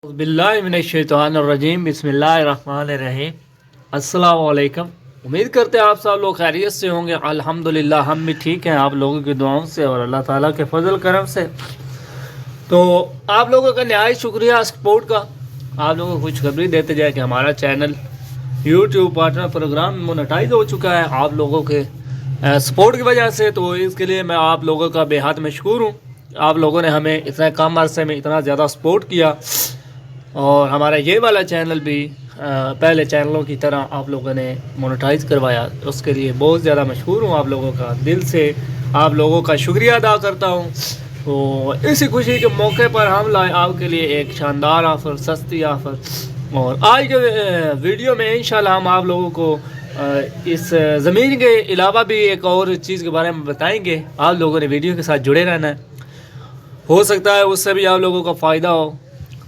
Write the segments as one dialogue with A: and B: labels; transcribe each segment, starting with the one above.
A: बिस्मिल्लाहिर्रहमानिर्रहीम बिस्मिल्लाहिर्रहमानिर्रहीम। अस्सलाम वालेकुम। उम्मीद करते हैं आप सब लोग खैरियत से होंगे। अल्हम्दुलिल्लाह हम भी ठीक हैं आप लोगों की दुआओं से और अल्लाह ताला के फजल करम से। तो आप लोगों का नहायत शुक्रिया सपोर्ट का। आप लोगों को खुशखबरी देते जाए कि हमारा channel YouTube partner program monetise हो चुका है आप लोगों के सपोर्ट की वजह से। तो इसके लिए मैं आप लोगों का बेहद मशकूर हूँ। आप लोगों ने हमें इतने कम अरसे में इतना ज़्यादा सपोर्ट किया और हमारा ये वाला चैनल भी पहले चैनलों की तरह आप लोगों ने मोनेटाइज करवाया। उसके लिए बहुत ज़्यादा मशहूर हूँ। आप लोगों का दिल से आप लोगों का शुक्रिया अदा करता हूँ। तो इसी खुशी के मौके पर हम लाए आपके लिए एक शानदार ऑफ़र, सस्ती ऑफ़र। और आज के वीडियो में इंशाल्लाह हम आप लोगों को इस ज़मीन के अलावा भी एक और चीज़ के बारे में बताएंगे। आप लोगों ने वीडियो के साथ जुड़े रहना है, हो सकता है उससे भी आप लोगों का फ़ायदा हो।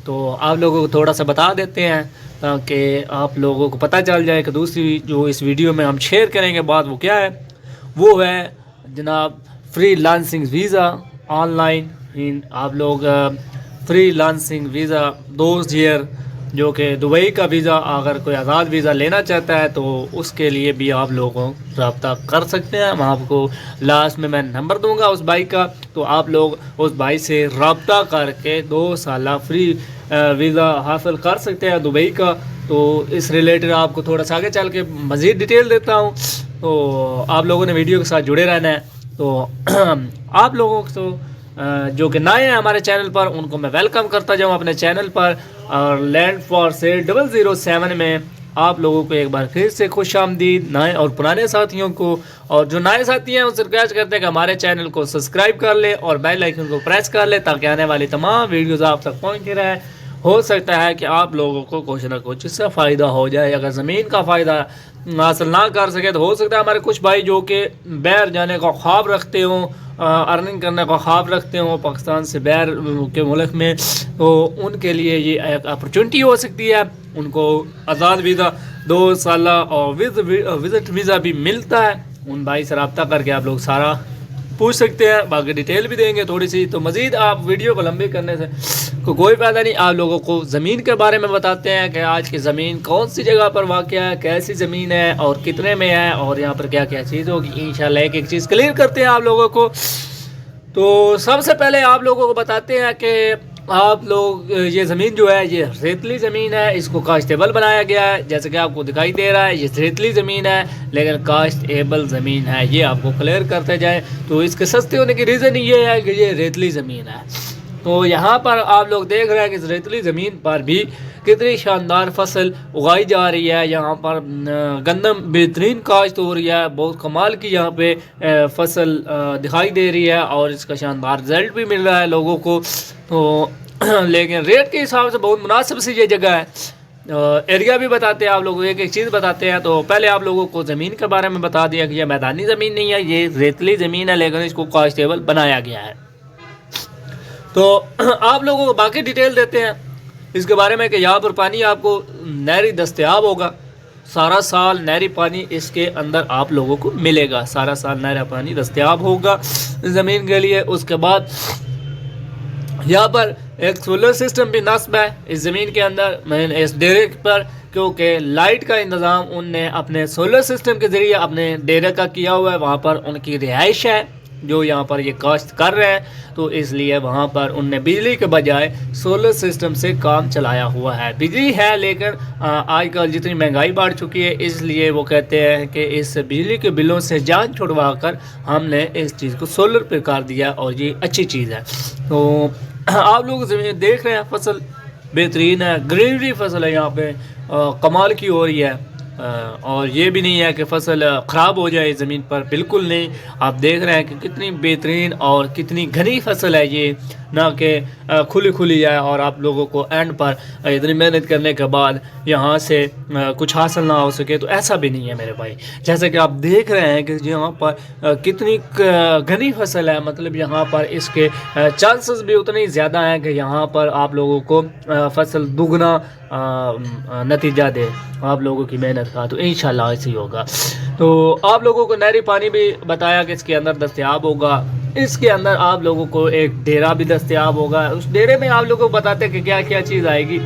A: तो आप लोगों को थोड़ा सा बता देते हैं ताकि आप लोगों को पता चल जाए कि दूसरी जो इस वीडियो में हम शेयर करेंगे बात वो क्या है। वो है जनाब फ्री लांसिंग वीज़ा ऑनलाइन। आप लोग फ्री लांसिंग वीज़ा 2 ईयर जो कि दुबई का वीज़ा, अगर कोई आज़ाद वीज़ा लेना चाहता है तो उसके लिए भी आप लोगों रब्ता कर सकते हैं। मैं आपको लास्ट में मैं नंबर दूंगा उस भाई का, तो आप लोग उस भाई से रब्ता करके 2 साल फ्री वीज़ा हासिल कर सकते हैं दुबई का। तो इस रिलेटेड आपको थोड़ा सा आगे चल के मज़ीद डिटेल देता हूँ। तो आप लोगों ने वीडियो के साथ जुड़े रहना है। तो आप लोगों को जो कि नए हैं हमारे चैनल पर उनको मैं वेलकम करता जाऊँ अपने चैनल पर। और लैंड फॉर सेल 007 में आप लोगों को एक बार फिर से खुश आमदीद, नए और पुराने साथियों को। और जो नए साथी हैं उनसे रिक्वेस्ट करते हैं कि हमारे चैनल को सब्सक्राइब कर ले और बेल आइकन को प्रेस कर ले ताकि आने वाली तमाम वीडियोज़ आप तक पहुँचती रहे। हो सकता है कि आप लोगों को कुछ ना कुछ इससे फ़ायदा हो जाए। अगर ज़मीन का फ़ायदा हासिल ना कर सके तो हो सकता है हमारे कुछ भाई जो कि बाहर जाने का ख्वाब रखते हों, अर्निंग करने का ख्वाब रखते हों पाकिस्तान से बाहर के मुल्क में, तो उनके लिए ये एक अपॉर्चुनिटी हो सकती है। उनको आज़ाद वीज़ा 2 साल और विज़िट वीज़ा भी मिलता है। उन भाई से रब्ता करके आप लोग सारा पूछ सकते हैं, बाकी डिटेल भी देंगे थोड़ी सी। तो मज़ीद आप वीडियो को लंबी करने से कोई फ़ायदा नहीं। आप लोगों को ज़मीन के बारे में बताते हैं कि आज की ज़मीन कौन सी जगह पर वाक़या है, कैसी ज़मीन है और कितने में है और यहाँ पर क्या क्या चीज़ होगी। इंशाल्लाह एक एक चीज़ क्लियर करते हैं आप लोगों को। तो सबसे पहले आप लोगों को बताते हैं कि आप लोग ये ज़मीन जो है ये रेतली ज़मीन है, इसको काश्तेबल बनाया गया है। जैसे कि आपको दिखाई दे रहा है ये रेतली ज़मीन है लेकिन काश्तेबल ज़मीन है, ये आपको क्लियर करते जाए। तो इसके सस्ते होने की रीज़न ये है कि ये रेतली ज़मीन है। तो यहाँ पर आप लोग देख रहे हैं कि इस रेतली ज़मीन पर भी कितनी शानदार फसल उगाई जा रही है। यहाँ पर गंदम बेहतरीन काश्त हो रही है, बहुत कमाल की यहाँ पे फसल दिखाई दे रही है और इसका शानदार रिज़ल्ट भी मिल रहा है लोगों को। तो लेकिन रेट के हिसाब से बहुत मुनासिब सी ये जगह है। एरिया भी बताते हैं आप लोगों को, एक एक चीज़ बताते हैं। तो पहले आप लोगों को ज़मीन के बारे में बता दिया कि यह मैदानी ज़मीन नहीं है, ये रेतली ज़मीन है लेकिन इसको काश्तेबल बनाया गया है। तो आप लोगों को बाकी डिटेल देते हैं इसके बारे में कि यहाँ पर पानी आपको नहरी दस्तयाब होगा, सारा साल नहरी पानी इसके अंदर आप लोगों को मिलेगा, सारा साल नहरा पानी दस्तयाब होगा ज़मीन के लिए। उसके बाद यहाँ पर एक सोलर सिस्टम भी नस्ब है इस ज़मीन के अंदर, मैंने इस डेरे पर, क्योंकि लाइट का इंतज़ाम उनने अपने सोलर सिस्टम के ज़रिए अपने डेरे का किया हुआ है। वहाँ पर उनकी रिहाइश है जो यहाँ पर ये काश्त कर रहे हैं, तो इसलिए वहाँ पर उनने बिजली के बजाय सोलर सिस्टम से काम चलाया हुआ है। बिजली है लेकिन आजकल जितनी महंगाई बढ़ चुकी है इसलिए वो कहते हैं कि इस बिजली के बिलों से जान छुड़वा कर हमने इस चीज़ को सोलर पे कर दिया और ये अच्छी चीज़ है। तो आप लोग देख रहे हैं फसल बेहतरीन है, ग्रीनरी फसल है यहाँ पे, कमाल की हो रही है। और ये भी नहीं है कि फसल ख़राब हो जाए ज़मीन पर, बिल्कुल नहीं। आप देख रहे हैं कि कितनी बेहतरीन और कितनी घनी फसल है ये, ना कि खुली खुली जाए और आप लोगों को एंड पर इतनी मेहनत करने के बाद यहाँ से कुछ हासिल ना हो सके। तो ऐसा भी नहीं है मेरे भाई। जैसे कि आप देख रहे हैं कि यहाँ पर कितनी घनी फसल है, मतलब यहाँ पर इसके चांसेस भी उतने ही ज़्यादा हैं कि यहाँ पर आप लोगों को फसल दुगना नतीजा दे आप लोगों की मेहनत का। तो इंशाल्लाह ऐसे ही होगा। तो आप लोगों को नहरी पानी भी बताया कि इसके अंदर दस्तयाब होगा اس کے اندر آپ لوگوں کو ایک ڈیرا بھی دستیاب ہوگا. اس ڈیرے میں آپ لوگوں کو بتاتے ہیں کہ کیا کیا چیز آئے گی.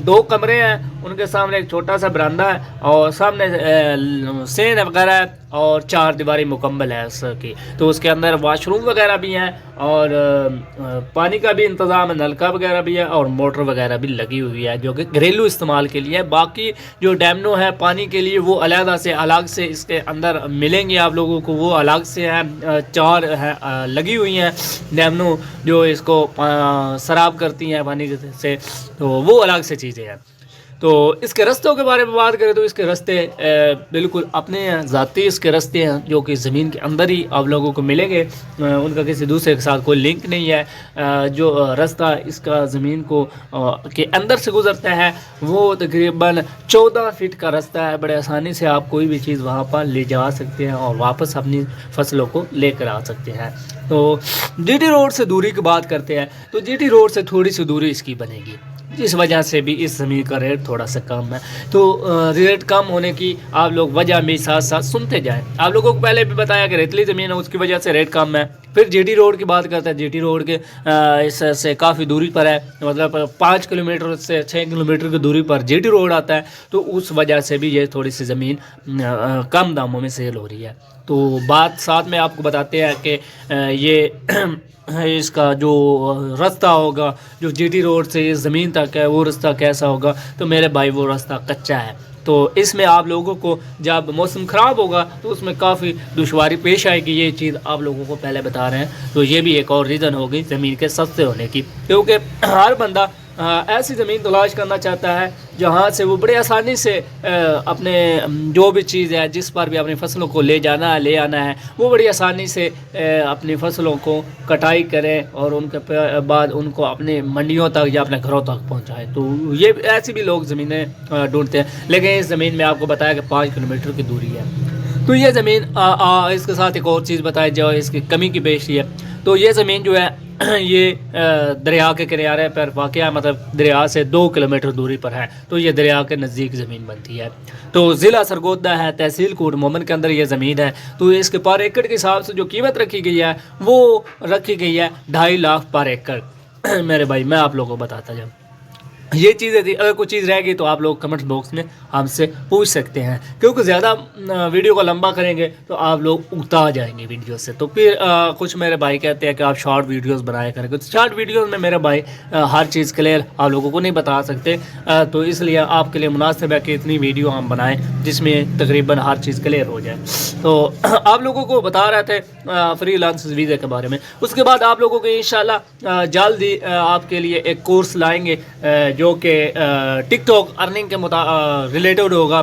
A: 2 کمرے ہیں, ان کے سامنے ایک چھوٹا سا برندہ ہے اور سامنے سین وغیرہ ہے اور 4 دیواری مکمل ہے اس کی. تو اس کے اندر واش روم وغیرہ بھی ہیں اور پانی کا بھی انتظام ہے, نلکا وغیرہ بھی ہے اور موٹر وغیرہ بھی لگی ہوئی ہے جو کہ گھریلو استعمال کے لیے ہے. باقی جو ڈیمنو ہے پانی کے لیے وہ علیحدہ سے الگ سے اس کے اندر ملیں گے آپ لوگوں کو, وہ الگ سے ہیں. 4 ہیں لگی ہوئی ہیں ڈیمنو جو اس کو سراب کرتی ہیں پانی سے, تو وہ الگ سے چیزیں ہیں. تو اس کے رستوں کے بارے میں بات کریں تو اس کے رستے بالکل اپنے ذاتی اس کے رستے ہیں جو کہ زمین کے اندر ہی آپ لوگوں کو ملیں گے. ان کا کسی دوسرے کے ساتھ کوئی لنک نہیں ہے. جو رستہ اس کا زمین کو کے اندر سے گزرتا ہے وہ تقریباً 14 فٹ کا رستہ ہے. بڑے آسانی سے آپ کوئی بھی چیز وہاں پر لے جا سکتے ہیں اور واپس اپنی فصلوں کو لے کر آ سکتے ہیں. تو جی ٹی روڈ سے دوری کی بات کرتے ہیں تو جی ٹی روڈ سے تھوڑی سی دوری اس کی بنے گی, جس وجہ سے بھی اس زمین کا ریٹ تھوڑا سا کم ہے. تو ریٹ کم ہونے کی آپ لوگ وجہ بھی ساتھ ساتھ سنتے جائیں. آپ لوگوں کو پہلے بھی بتایا کہ ریتلی زمین ہے اس کی وجہ سے ریٹ کم ہے. پھر جی ٹی روڈ کی بات کرتے ہیں. جی ٹی روڈ کے اس سے کافی دوری پر ہے, مطلب 5 کلومیٹر سے 6 کلومیٹر کی دوری پر جی ٹی روڈ آتا ہے. تو اس وجہ سے بھی یہ تھوڑی سی زمین کم داموں میں سیل ہو رہی ہے. تو بات ساتھ میں آپ کو بتاتے ہیں کہ یہ اس کا جو رستہ ہوگا جو جی ٹی روڈ سے اس زمین تک ہے وہ رستہ کیسا ہوگا. تو میرے بھائی وہ رستہ کچا ہے. تو اس میں آپ لوگوں کو جب موسم خراب ہوگا تو اس میں کافی دشواری پیش آئے گی. یہ چیز آپ لوگوں کو پہلے بتا رہے ہیں. تو یہ بھی ایک اور ریزن ہوگی زمین کے سستے ہونے کی, کیونکہ ہر بندہ ایسی زمین تلاش کرنا چاہتا ہے جہاں سے وہ بڑے آسانی سے اپنے جو بھی چیز ہے جس پر بھی اپنی فصلوں کو لے جانا ہے لے آنا ہے وہ بڑی آسانی سے اپنی فصلوں کو کٹائی کریں اور ان کے بعد ان کو اپنے منڈیوں تک یا اپنے گھروں تک پہنچائیں. تو یہ ایسی بھی لوگ زمینیں ڈھونڈتے ہیں. لیکن اس زمین میں آپ کو بتایا کہ 5 کلومیٹر کی دوری ہے. تو یہ زمین اس کے ساتھ ایک اور چیز بتائی جو اس کی کمی کی بیشی ہے. تو یہ زمین جو ہے یہ دریا کے کنارے پر واقع ہے, مطلب دریا سے 2 کلومیٹر دوری پر ہے. تو یہ دریا کے نزدیک زمین بنتی ہے. تو ضلع سرگودا ہے, تحصیل کوٹ مومن کے اندر یہ زمین ہے. تو اس کے پر ایکڑ کے حساب سے جو قیمت رکھی گئی ہے وہ رکھی گئی ہے 2.5 لاکھ پر ایکڑ. میرے بھائی میں آپ لوگوں کو بتاتا جاؤں یہ چیزیں تھی. اگر کوئی چیز رہ گئی تو آپ لوگ کمنٹ باکس میں ہم سے پوچھ سکتے ہیں, کیونکہ زیادہ ویڈیو کو لمبا کریں گے تو آپ لوگ اگتا جائیں گے ویڈیو سے. تو پھر کچھ میرے بھائی کہتے ہیں کہ آپ شارٹ ویڈیوز بنایا کریں گے. تو شارٹ ویڈیوز میں میرے بھائی ہر چیز کلیئر آپ لوگوں کو نہیں بتا سکتے. تو اس لیے آپ کے لیے مناسب ہے کہ اتنی ویڈیو ہم بنائیں جس میں تقریباً ہر چیز کلیئر ہو جائے. تو آپ لوگوں کو بتا رہے تھے فری لانس ویزے کے بارے میں. اس کے بعد آپ لوگوں کو انشاءاللہ جلد ہی آپ کے لیے ایک کورس لائیں گے جو کہ ٹک ٹاک ارننگ کے ریلیٹڈ ہوگا,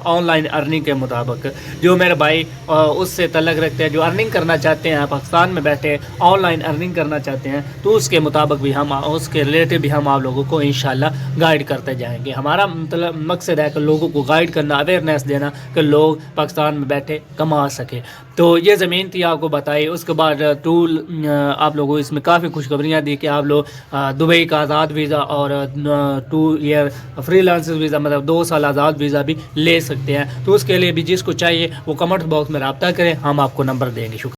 A: آن لائن ارننگ کے مطابق. جو میرے بھائی اس سے تعلق رکھتے ہیں, جو ارننگ کرنا چاہتے ہیں پاکستان میں بیٹھے آن لائن ارننگ کرنا چاہتے ہیں, تو اس کے مطابق بھی ہم اس کے ریلیٹڈ بھی ہم آپ لوگوں کو انشاءاللہ گائیڈ کرتے جائیں گے. ہمارا مقصد ہے کہ لوگوں کو گائیڈ کرنا, اویئرنیس دینا کہ لوگ پاکستان میں بیٹھے کما سکیں. تو یہ زمین تھی آپ کو بتائی. اس کے بعد ٹول آپ لوگوں اس میں کافی خوشخبریاں دی کہ آپ لوگ دبئی کا آزاد ویزا اور 2 ایئر فری لانس ویزا مطلب 2 سال آزاد ویزا بھی لے سکتے ہیں. تو اس کے لیے بھی جس کو چاہیے وہ کمنٹ باکس میں رابطہ کریں, ہم آپ کو نمبر دیں گے. شکریہ.